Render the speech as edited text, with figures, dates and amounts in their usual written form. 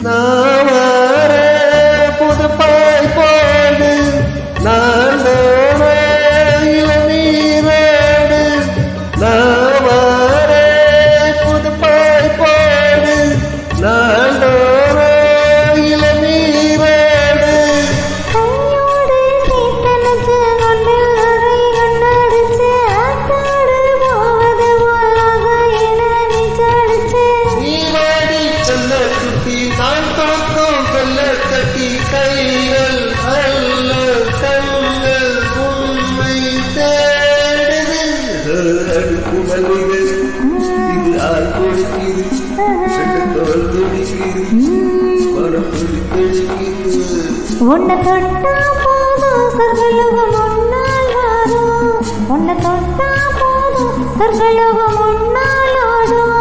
நான் புதுப்பாய் போடு நான் இளநீரோடு நான் புதுப்பாய் போடு நான் இளநீரோடு கையோடு சீட்டனுக்கு கொண்டில் அதை கண்ணடிச்சு ஆத்தாடு போவது போலாக என நிச்சடிச்சு நீ வாடி செல்ல குட்டி நான் தோற்கும் வெள்ள கட்டி கைகள் அல்ல கண்கள் உண்மை தேடுது அடுப்பு மல்லிகள் இது ஆள் கொடுக்குது தோல் துடிக்குது மனம் துடிக்குது உன்னை தொட்டா போதும் சொர்க்கலோகம் முன்னால் வரும் உன்னை தொட்டா போதும் சொர்க்கலோகம் முன்னால் ஓடும்